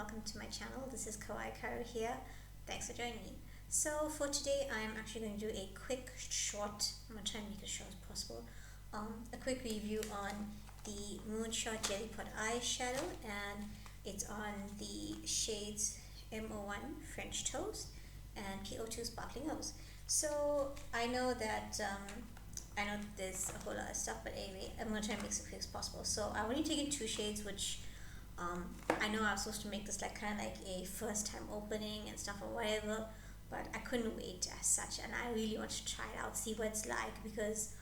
welcome to my channel. This is Kawaii Karo here. Thanks for joining me. So for today I'm actually going to do a quick short, I'm going to try and make it as short as possible, a quick review on the Moonshot Jelly Pot Eyeshadow, and it's on the shades M01 French Toast and P02 Sparkling Rose. So I know that there's a whole lot of stuff, but anyway, I'm going to try and mix it as quick as possible. So I only taken two shades, which I know I was supposed to make this kind of like a first time opening and stuff or whatever, but I couldn't wait as such, and I really want to try it out, see what it's like, because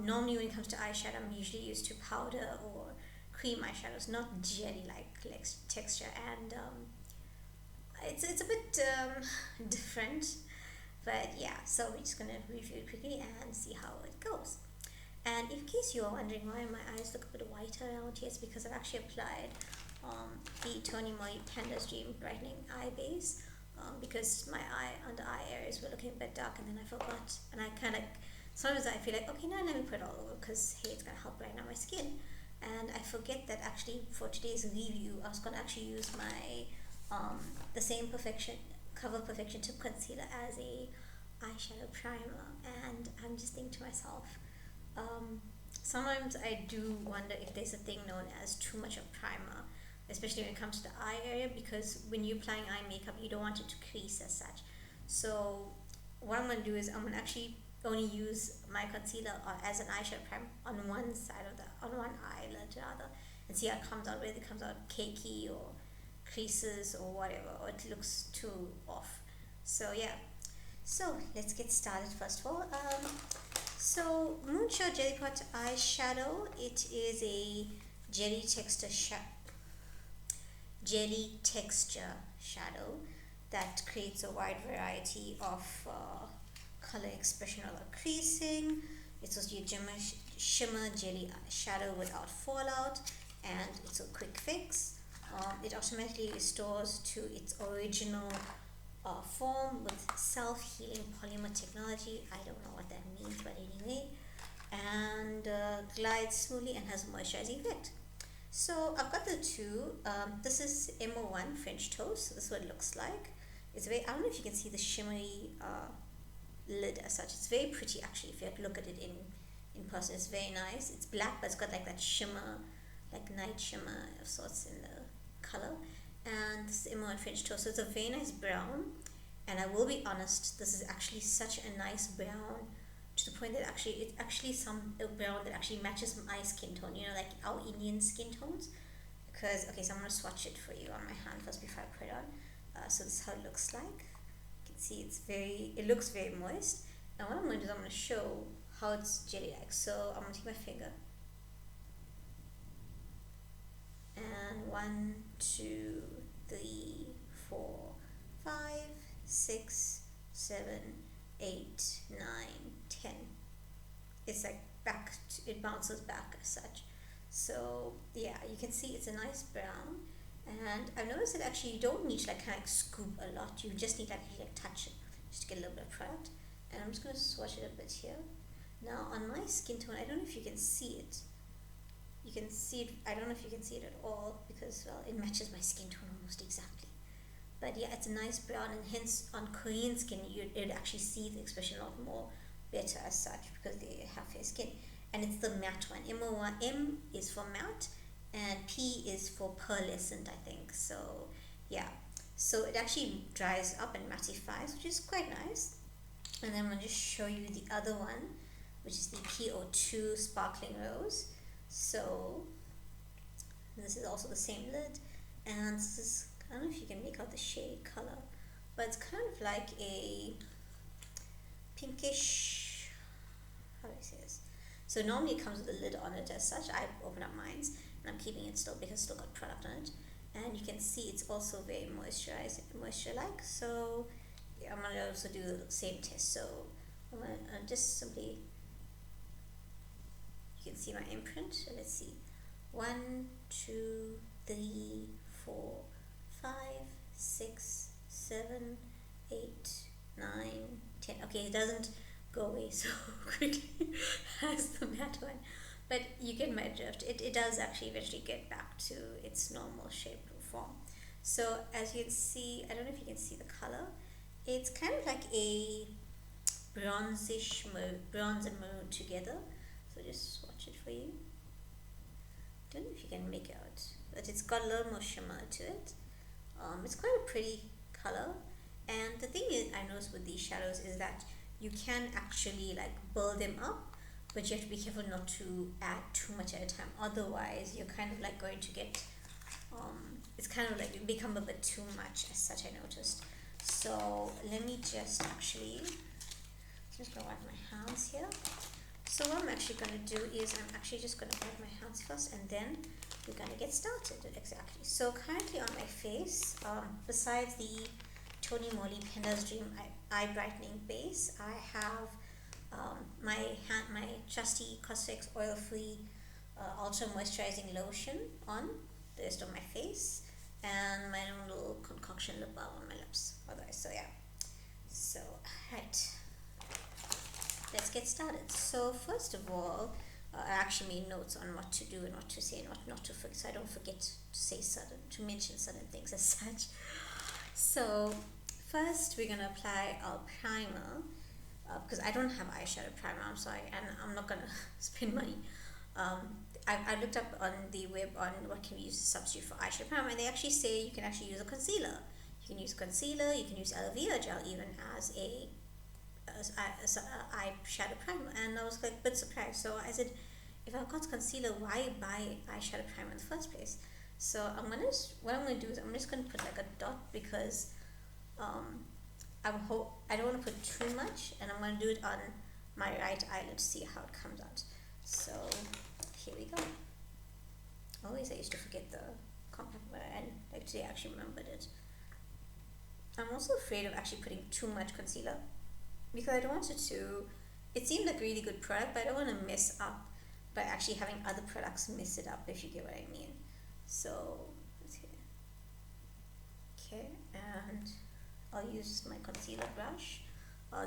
normally when it comes to eyeshadow, I'm usually used to powder or cream eyeshadows, not jelly like texture, and it's a bit different, but yeah, so we're just gonna review it quickly and see how it goes. And in case you're wondering why my eyes look a bit whiter around here, it's because I've actually applied the Moly Panda's Dream Brightening Eye Base, because my under eye areas were looking a bit dark, and then I forgot, and I kind of, sometimes I feel like, okay, now let me put it all over, because hey, it's going to help brighten up my skin. And I forget that actually for today's review, I was going to actually use my the same Cover Perfection Tip Concealer as a eyeshadow primer, and I'm just thinking to myself, sometimes I do wonder if there's a thing known as too much of primer, especially when it comes to the eye area, because when you're applying eye makeup, you don't want it to crease as such. So what I'm going to do is I'm going to actually only use my concealer as an eyeshadow primer on one side of on one eyelid rather, and see how it comes out, whether it comes out cakey or creases or whatever, or it looks too off. So yeah, so let's get started first of all. So Moonshot Jelly Pot Eyeshadow, it is a jelly texture shadow that creates a wide variety of color expression or creasing. It's also a shimmer jelly shadow without fallout, and it's a quick fix. It automatically restores to its original form with self-healing polymer technology. I don't know what that means, but anyway, and glides smoothly and has a moisturizing effect. So I've got the two. This is M01 French Toast. So this is what it looks like. It's very, I don't know if you can see the shimmery lid as such. It's very pretty actually. If you have to look at it in person, it's very nice. It's black, but it's got like that shimmer, like night shimmer of sorts in the color. And this is M01 French Toast. So it's a very nice brown. And I will be honest, this is actually such a nice brown, to the point that it's actually a brown that actually matches my skin tone, you know, like our Indian skin tones. Because, okay, so I'm going to swatch it for you on my hand first before I put it on. So this is how it looks like. You can see it looks very moist. And what I'm going to do is I'm going to show how it's jelly-like. So I'm going to take my finger. And 1, 2, 3, 4, 5, 6, 7, 8, 9, 10. It's like it bounces back as such. So yeah, you can see it's a nice brown, and I've noticed that actually you don't need to kind of scoop a lot. You just need to touch it just to get a little bit of product. And I'm just going to swatch it a bit here. Now on my skin tone, I don't know if you can see it. You can see it. I don't know if you can see it at all, because well, it matches my skin tone almost exactly. But yeah, it's a nice brown, and hence on Korean skin you'd actually see the expression a lot more better as such, because they have fair skin. And it's the matte one. M is for matte, and P is for pearlescent, I think. So yeah, so it actually dries up and mattifies, which is quite nice. And then I'm going to just show you the other one, which is the P02 Sparkling Rose. So this is also the same lid, and this is, I don't know if you can make out the shade color, but it's kind of like a pinkish, how do I say this? So normally it comes with a lid on it as such. I open up mine, and I'm keeping it still because it's still got product on it. And you can see it's also very moisture-like. So yeah, I'm going to also do the same test. So I'm going to just simply, you can see my imprint. So let's see. 1, 2, 3, 4, 5, 6, 7, 8, 9, 10. Okay, it doesn't go away so quickly as the matte one, but you get my drift. It does actually eventually get back to its normal shape or form. So as you can see, I don't know if you can see the color, it's kind of like a bronzish mode, bronze and maroon together. So just swatch it for you. Don't know if you can make it out, but it's got a little more shimmer to it. It's quite a pretty color. And the thing is, I noticed with these shadows is that you can actually like build them up, but you have to be careful not to add too much at a time. Otherwise, you're kind of like going to get, it's kind of like become a bit too much as such, I noticed. So let me just actually, just gonna wipe my hands here. So what I'm actually gonna do is I'm actually just gonna wipe my hands first, and then we're gonna get started. Exactly. So currently on my face, besides the Tony Moly Panda's Dream Eye Brightening Base, I have my trusty COSRX oil-free Ultra Moisturizing Lotion on the rest of my face, and my own little concoction lip balm on my lips. Otherwise, so yeah. So right, let's get started. So first of all, I actually made notes on what to do and what to say and what not to forget, so I don't forget to say to mention certain things as such. So first we're gonna apply our primer, because I don't have eyeshadow primer, I'm sorry, and I'm not gonna spend money. I looked up on the web on what can we use to substitute for eyeshadow primer, and they actually say you can actually use a concealer. You can use concealer, you can use aloe vera gel even as a eyeshadow primer, and I was like a bit surprised. So I said, if I've got concealer, why buy eyeshadow primer in the first place? So what I'm gonna do is I'm just gonna put like a dot, because I don't want to put too much, and I'm gonna do it on my right eyelid to see how it comes out. So here we go. Always I used to forget the compact mirror, and like today I actually remembered it. I'm also afraid of actually putting too much concealer, because I don't want it to, it seemed like a really good product, but I don't want to mess up by actually having other products mess it up, if you get what I mean. So let's see. Okay, and I'll use my concealer brush.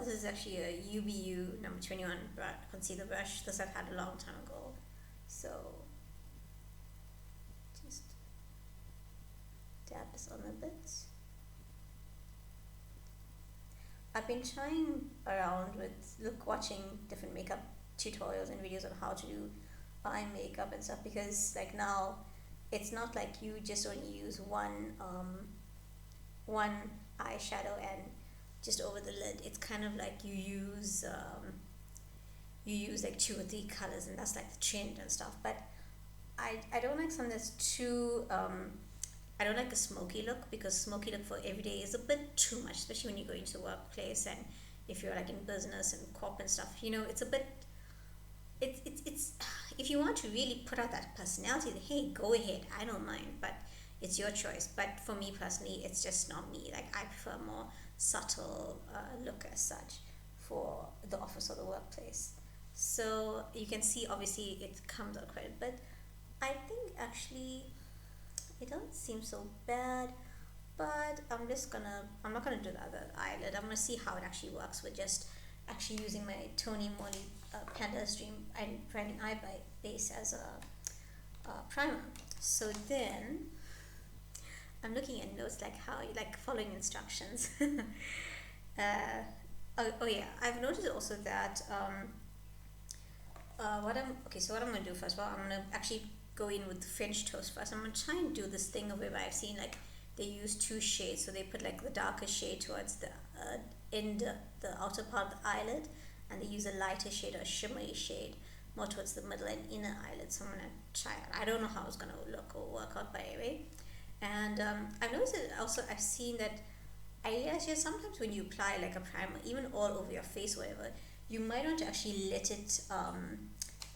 This is actually a UBU number 21 concealer brush. This I've had a long time ago. So just dab this on a bit. I've been trying around with watching different makeup tutorials and videos on how to do eye makeup and stuff, because like now it's not like you just only use one eyeshadow and just over the lid. It's kind of like you use like 2 or 3 colors, and that's like the trend and stuff. But I don't like something that's too I don't like a smoky look, because smoky look for every day is a bit too much, especially when you go into the workplace and if you're like in business and corp and stuff. You know, it's a bit, it's if you want to really put out that personality, then hey, go ahead, I don't mind, but it's your choice. But for me personally, it's just not me. Like I prefer more subtle look as such for the office or the workplace. So you can see obviously it comes out quite a bit. I think actually it doesn't seem so bad, but I'm not gonna do the other eyelid. I'm gonna see how it actually works with just actually using my Tony Moly Panda's Dream Brightening Eye Base as a primer. So then I'm looking at notes like how you like following instructions. Oh yeah, I've noticed also that what I'm gonna do first of all, I'm gonna actually go in with French toast first. I'm gonna try and do this thing of where I've seen like they use 2 shades, so they put like the darker shade towards the the outer part of the eyelid, and they use a lighter shade or a shimmery shade more towards the middle and inner eyelid. So I'm gonna try it. I don't know how it's gonna look or work out by the way. And I've noticed that also I've seen that I realize sometimes when you apply like a primer, even all over your face or whatever, you might want to actually let it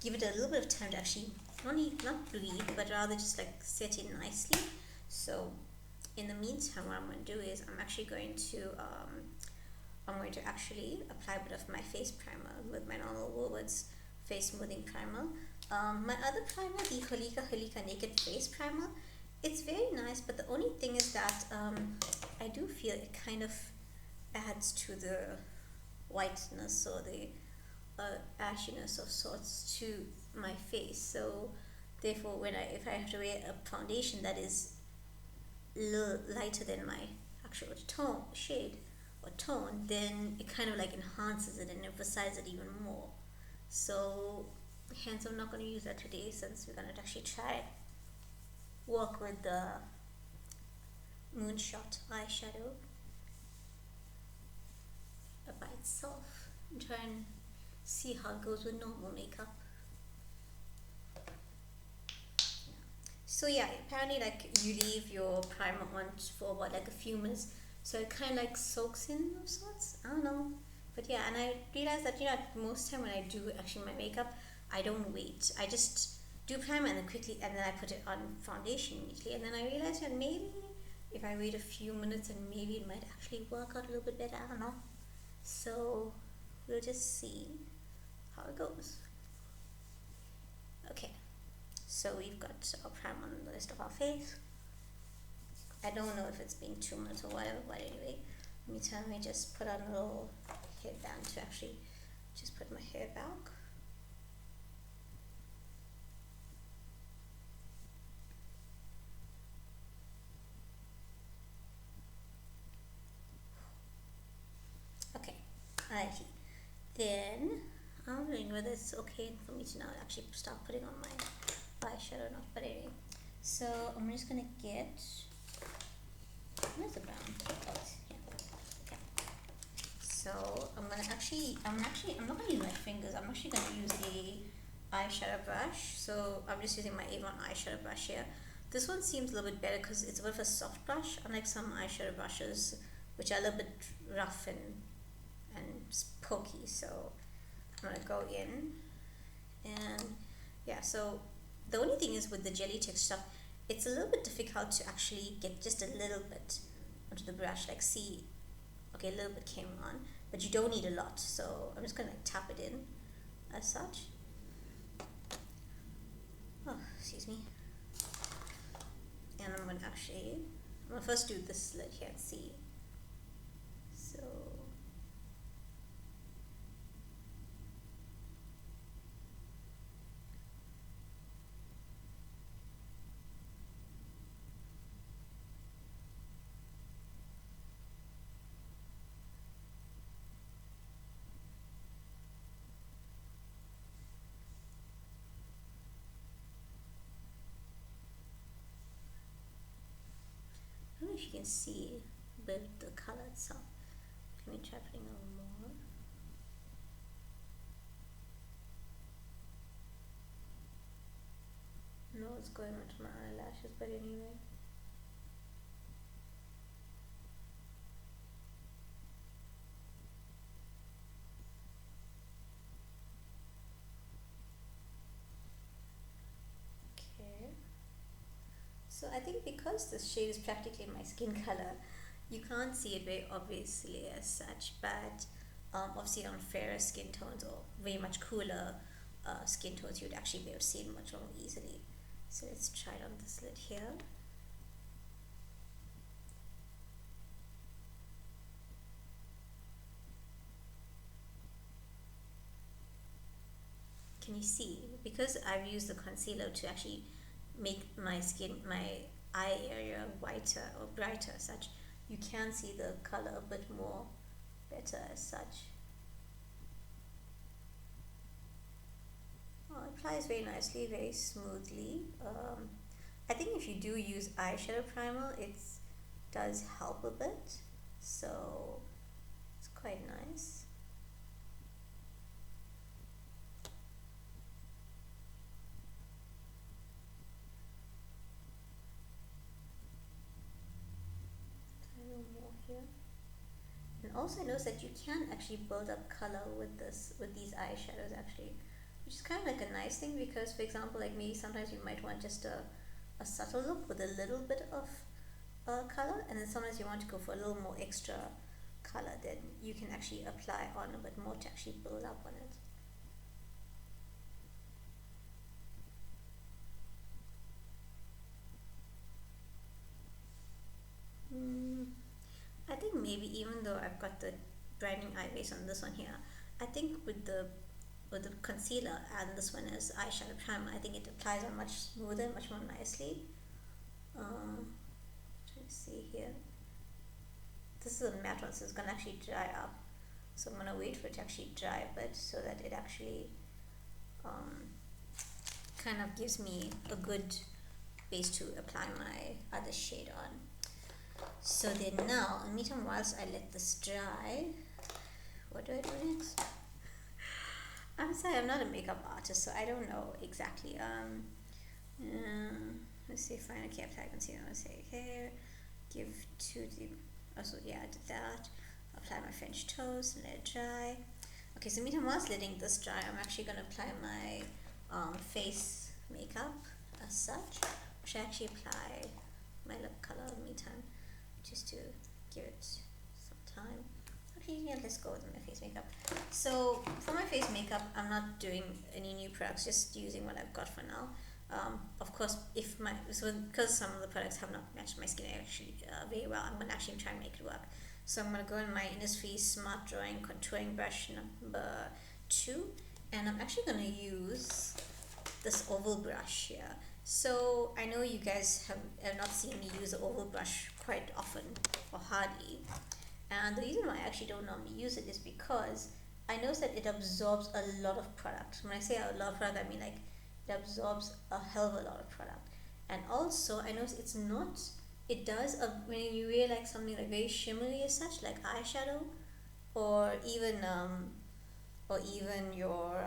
give it a little bit of time to actually not bleed, but rather just like set in nicely. So in the meantime, what I'm going to do is I'm going to actually apply a bit of my face primer with my normal Woolworths face smoothing primer. My other primer, the Holika Naked Face Primer, it's very nice, but the only thing is that I do feel it kind of adds to the whiteness or the ashiness of sorts to my face. So therefore, if I have to wear a foundation that is a little lighter than my actual shade or tone, then it kind of like enhances it and emphasizes it even more. So hence I'm not going to use that today, since we're going to actually try work with the Moonshot eyeshadow by itself and try and see how it goes with normal makeup. So yeah, apparently like you leave your primer on for about like a few minutes, so it kind of like soaks in of sorts. I don't know, but yeah, and I realized that, you know, most time when I do actually my makeup, I don't wait. I just do primer and then quickly, and then I put it on foundation immediately, and then I realized that maybe if I wait a few minutes, and maybe it might actually work out a little bit better. I don't know. So we'll just see how it goes. Okay. So we've got our primer on the rest of our face. I don't know if it's been 2 minutes or whatever, but anyway, let me just put on a little headband to actually just put my hair back. Okay, alrighty. Then I'm wondering whether it's okay for me to now actually start putting on my eyeshadow or not, but anyway. So I'm just gonna get, where's the brown? Oh, it's here. Okay. So I'm not gonna use my fingers. I'm actually gonna use a eyeshadow brush. So I'm just using my Avon eyeshadow brush here. This one seems a little bit better because it's a bit of a soft brush, unlike some eyeshadow brushes which are a little bit rough and pokey. So I'm gonna go in, and yeah, so the only thing is with the jelly texture, it's a little bit difficult to actually get just a little bit onto the brush. Like, see, okay, a little bit came on, but you don't need a lot. So I'm just gonna like tap it in as such. Oh, excuse me. And I'm gonna first do this slit here and see. So I don't know if you can see a bit of the color itself. Let me try putting a little more. No, it's going onto my eyelashes, but anyway. Okay. So I think because this shade is practically my skin color, you can't see it very obviously as such, but obviously on fairer skin tones or very much cooler skin tones, you would actually be able to see it much more easily. So let's try it on this lid here. Can you see? Because I've used the concealer to actually make my eye area whiter or brighter as such, you can see the color a bit more better as such. Oh, it applies very nicely, very smoothly. I think if you do use eyeshadow primer, it does help a bit, so it's quite nice. Here. And also I noticed that you can actually build up color with these eyeshadows actually, which is kind of like a nice thing, because for example, like me, sometimes you might want just a subtle look with a little bit of color, and then sometimes you want to go for a little more extra color, then you can actually apply on a bit more to actually build up on it. I think maybe even though I've got the brightening eye base on this one here, I think with the concealer and this one as eyeshadow primer, I think it applies on much smoother, much more nicely. Trying to see here. This is a matte one, so it's gonna actually dry up. So I'm gonna wait for it to actually dry a bit so that it actually kind of gives me a good base to apply my other shade on. So then now, in the meantime, whilst I let this dry, what do I do next? I'm sorry, I'm not a makeup artist, so I don't know exactly. Let's see, fine, okay, apply concealer. I'm gonna say here, give to the, also yeah, I did that. Apply my French toast and let it dry. Okay, so meantime, whilst letting this dry, I'm actually gonna apply my face makeup as such. I should actually apply my lip color in the meantime, just to give it some time. Okay, yeah, let's go with my face makeup. So for my face makeup, I'm not doing any new products, just using what I've got for now. Of course, because some of the products have not matched my skin actually very well, I'm gonna actually try and make it work. So I'm gonna go in my Innisfree Smart Drawing Contouring Brush number 2, and I'm actually gonna use this oval brush here. So I know you guys have not seen me use the oval brush quite often, or hardly. And the reason why I actually don't normally use it is because I know that it absorbs a lot of product. When I say a lot of product, I mean like it absorbs a hell of a lot of product. And also, I know it's not, it does, when you wear like something like very shimmery as such, like eyeshadow, or even your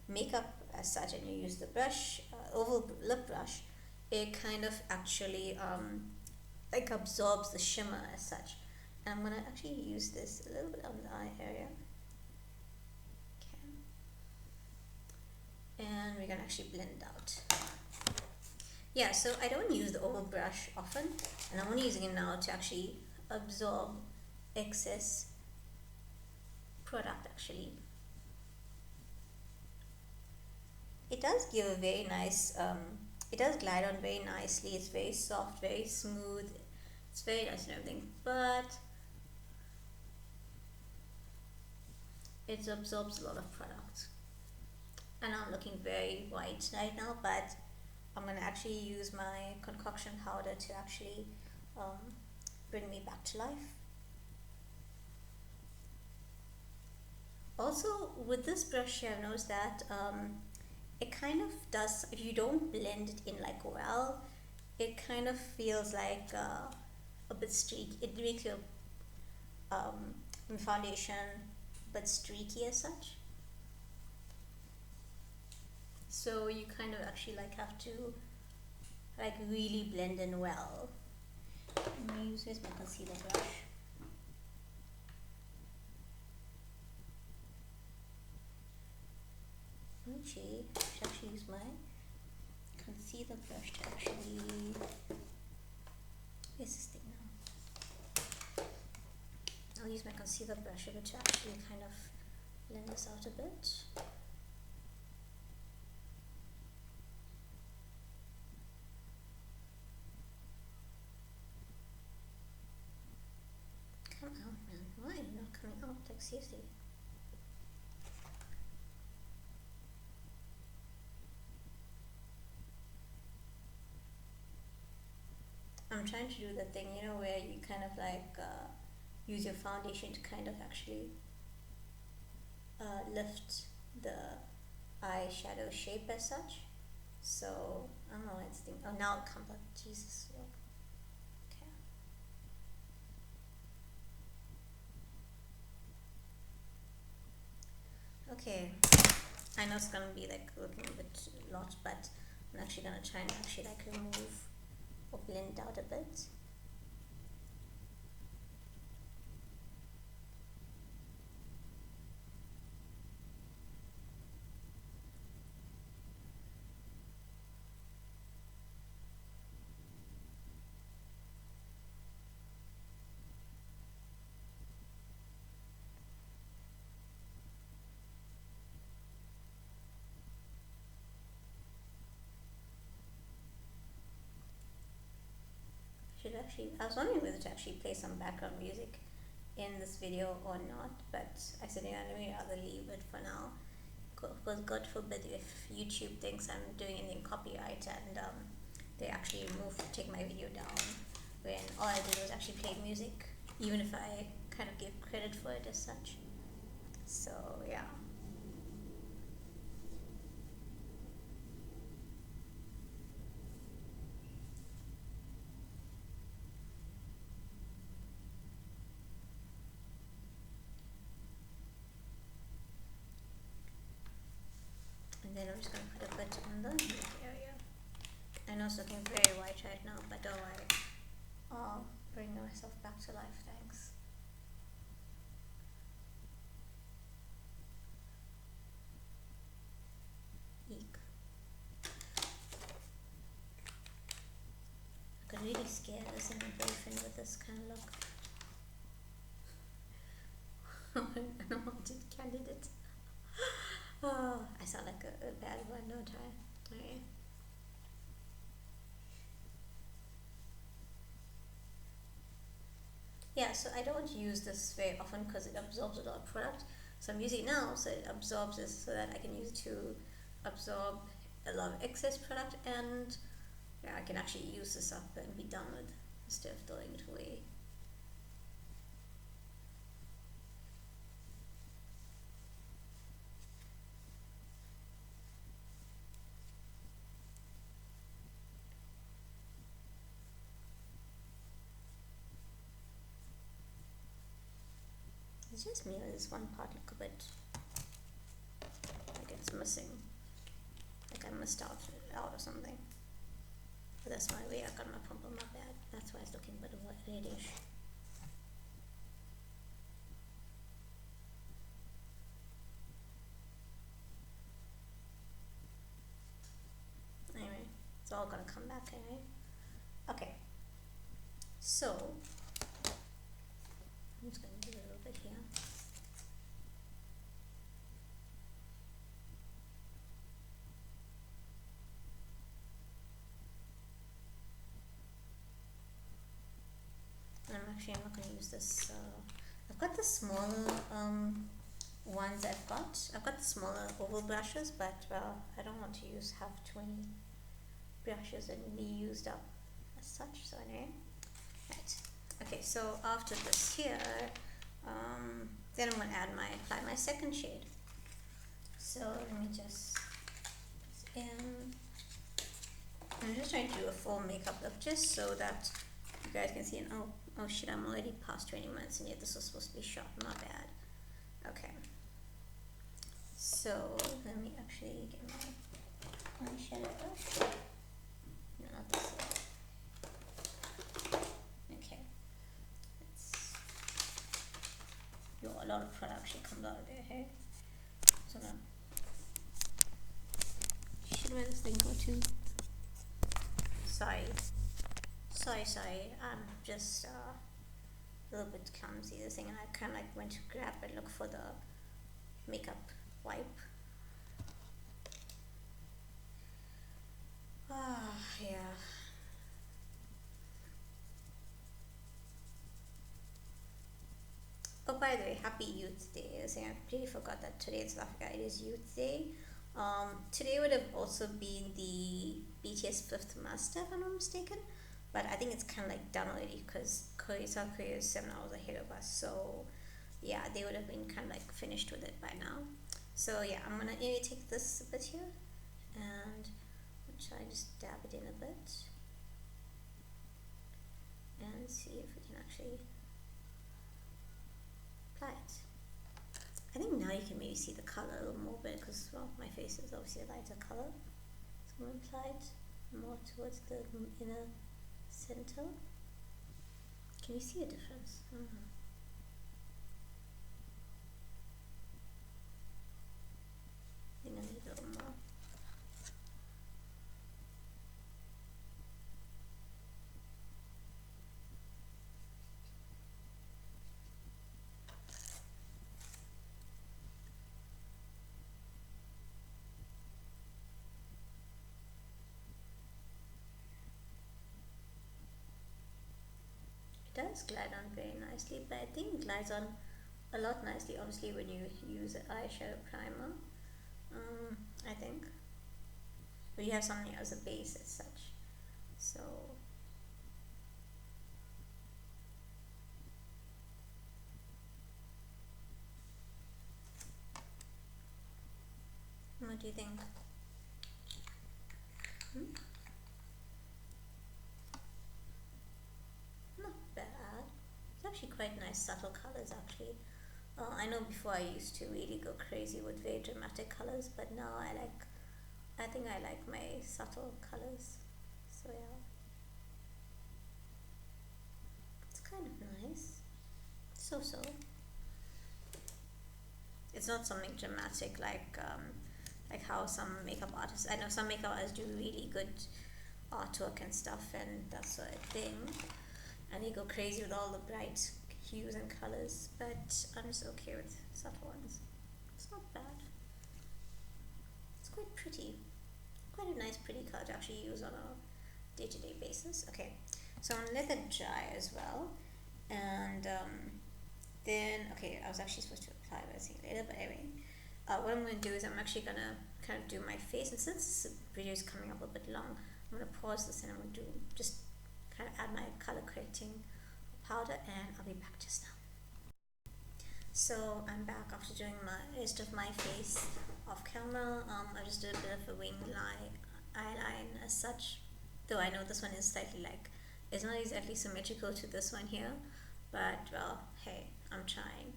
makeup as such, and you use the brush, oval lip brush, it kind of actually like absorbs the shimmer as such. And I'm gonna actually use this a little bit on the eye area. Okay. And we're gonna actually blend it out. Yeah, so I don't use the oval brush often, and I'm only using it now to actually absorb excess product actually. It does give a very nice, it does glide on very nicely. It's very soft, very smooth. It's very nice and everything, but it absorbs a lot of product. And I'm looking very white right now, but I'm going to actually use my concoction powder to actually bring me back to life. Also, with this brush here, I've noticed that it kind of does, if you don't blend it in like well, it kind of feels like a bit streaky. It makes your foundation a bit streaky as such. So you kind of actually like have to like really blend in well. I'm gonna use my concealer brush. Actually, I should actually use my concealer brush to actually, where's this thing now? I'll use my concealer brush a bit to actually kind of blend this out a bit. Come out, man. Why are you not coming out? Like, seriously. I'm trying to do the thing, you know, where you kind of like use your foundation to kind of actually lift the eyeshadow shape as such. So, I don't know why it's thinking. Oh, now it comes out. Jesus. Okay, I know it's gonna be like looking a bit lot, but I'm actually gonna try and actually like remove or blend out a bit. I was wondering whether to actually play some background music in this video or not, but I said, yeah, let me rather leave it for now. Because God forbid if YouTube thinks I'm doing anything copyright and they actually take my video down. when all I did was actually play music, even if I kind of give credit for it as such. So yeah. And then I'm just going to put a bit on the neck area. I know it's looking very white right now, but don't worry. I'll bring myself back to life, thanks. Eek. I could really scare this in my boyfriend with this kind of look. An unwanted candidate. Oh, I sound like a bad one, don't I? Right. Yeah, so I don't use this very often because it absorbs a lot of product. So I'm using it now so it absorbs this so that I can use it to absorb a lot of excess product, and yeah, I can actually use this up and be done with instead of throwing it away. It's just me, this one part look a bit like it's missing, like I missed out or something. But that's my way, I got my pump on my bad. That's why it's looking a bit reddish. Anyway, it's all gonna come back anyway. Okay, so I'm just gonna do a little bit here. I'm not going to use this. I've got the smaller ones I've got the smaller oval brushes, but I don't want to use have 20 brushes and be used up as such. So anyway, right. Okay, so after this here, then I'm going to apply my second shade. So let me just put this in. I'm just trying to do a full makeup look just so that you guys can see. And oh shit, I'm already past 20 minutes and yet this was supposed to be short, not bad. Okay. So let me actually get my eyeshadow brush. No, not this one. Okay. A lot of product actually comes out of there, hey? So now, should let this thing go too. Sorry, I'm just a little bit clumsy this thing, and I kind of like went to grab and look for the makeup wipe. Yeah. Oh, by the way, happy Youth Day. I completely forgot that today in South Africa it is Youth Day. Today would have also been the BTS 5th master, if I'm not mistaken, but I think it's kind of like done already because South Korea is 7 hours ahead of us, so yeah, they would have been kind of like finished with it by now. So yeah, I'm gonna take this a bit here and try to just dab it in a bit and see if we can actually apply it. I think now you can maybe see the color a little more bit because, well, my face is obviously a lighter color. So I'm going to apply it more towards the inner center. Can you see a difference? I think I need a little more. It does glide on very nicely, but I think it glides on a lot nicely, obviously, when you use an eyeshadow primer, I think. But you have something as a base as such. So What do you think? Not bad. It's actually quite nice, subtle colors actually. I know before I used to really go crazy with very dramatic colors, but now I think I like my subtle colors. So yeah, it's kind of nice. So. It's not something dramatic like how some makeup artists, I know some makeup artists do really good artwork and stuff and that sort of thing, and they go crazy with all the bright hues and colors, but I'm just okay with subtle ones. It's not bad. It's quite pretty. Quite a nice pretty color to actually use on a day-to-day basis. Okay, so I'm gonna let that dry as well, and then, okay, I was actually supposed to apply this later, but anyway, what I'm going to do is I'm actually going to kind of do my face, and since this video is coming up a bit long, I'm going to pause this and I'm going to just kind of add my color correcting powder, and I'll be back just now. So I'm back after doing my rest of my face off camera. I just did a bit of a wing eyeline as such, though I know this one is slightly like, it's not exactly symmetrical to this one here, but well, hey, I'm trying.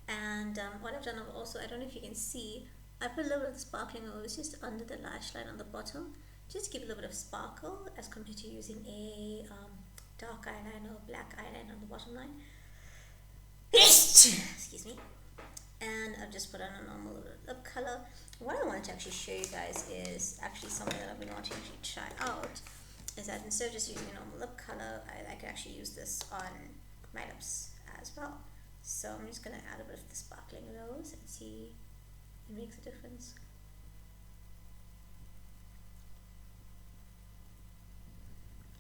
And what I've done also, I don't know if you can see, I put a little bit of sparkling rose just under the lash line on the bottom, just to give a little bit of sparkle as compared to using a dark eyeliner or black eyeliner on the bottom line. Excuse me. And I've just put on a normal lip color. What I wanted to actually show you guys is actually something that I've been wanting to actually try out, is that instead of just using a normal lip color, I can actually use this on my lips as well. So I'm just going to add a bit of the sparkling rose and see if it makes a difference.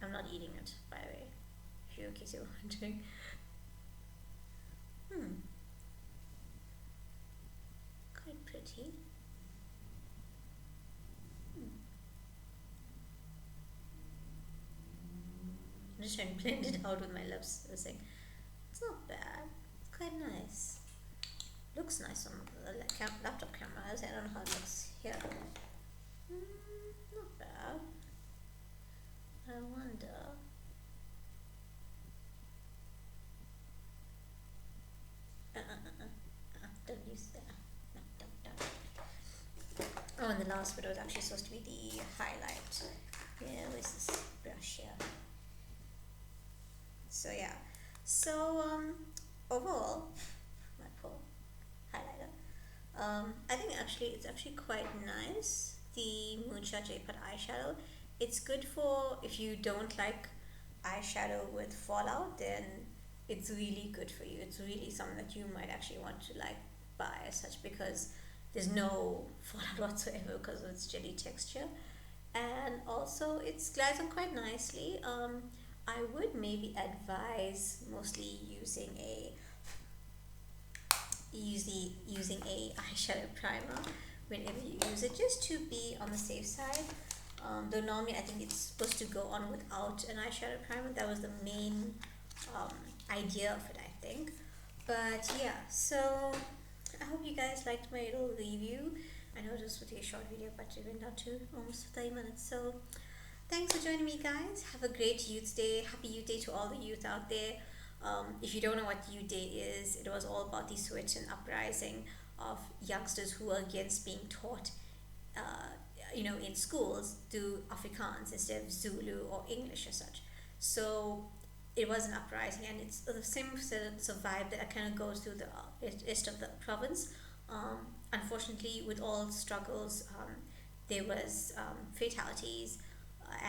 I'm not eating it, by the way, if you're, in case you're wondering. Quite pretty. I'm just trying to blend it out with my lips. It's not bad. It's quite nice. Looks nice on the laptop camera. I don't know how it looks here. Not bad. I wonder. Don't use that. No, don't. Oh, and the last bit was actually supposed to be the highlight. Yeah, where's this brush here? So yeah. So overall, my poor highlighter. I think actually it's actually quite nice. The Moonshot Jelly Pot Eyeshadow. It's good for if you don't like eyeshadow with fallout, then it's really good for you. It's really something that you might actually want to like buy as such, because there's no fallout whatsoever because of its jelly texture, and also it glides on quite nicely. I would maybe advise mostly using a eyeshadow primer whenever you use it, just to be on the safe side. Though normally I think it's supposed to go on without an eyeshadow primer. That was the main idea of it, I think. But yeah, so I hope you guys liked my little review. I know it was a short video, but it went down to almost 30 minutes. So thanks for joining me, guys. Have a great Youth Day. Happy Youth Day to all the youth out there. If you don't know what Youth Day is, it was all about the switch and uprising of youngsters who were against being taught in schools do Afrikaans instead of Zulu or English as such. So it was an uprising, and it's the same sort of vibe that kind of goes through the rest of the province. Unfortunately, with all struggles, there was fatalities,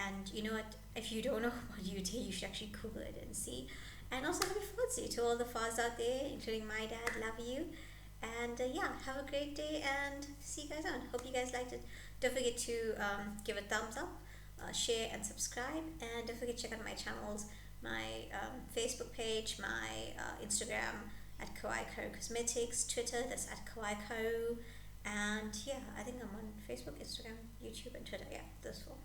and you know what? If you don't know about Youth Day, you should actually Google it and see. And also happy Father's Day to all the fathers out there, including my dad. Love you. And yeah, have a great day and see you guys on. Hope you guys liked it. Don't forget to give a thumbs up, share and subscribe, and don't forget to check out my channels, my Facebook page, my Instagram at Kawaii Karu Cosmetics, Twitter, that's at Kawaii Karu, and yeah, I think I'm on Facebook, Instagram, YouTube and Twitter. Yeah, those four.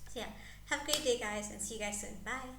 So yeah, have a great day, guys, and see you guys soon. Bye.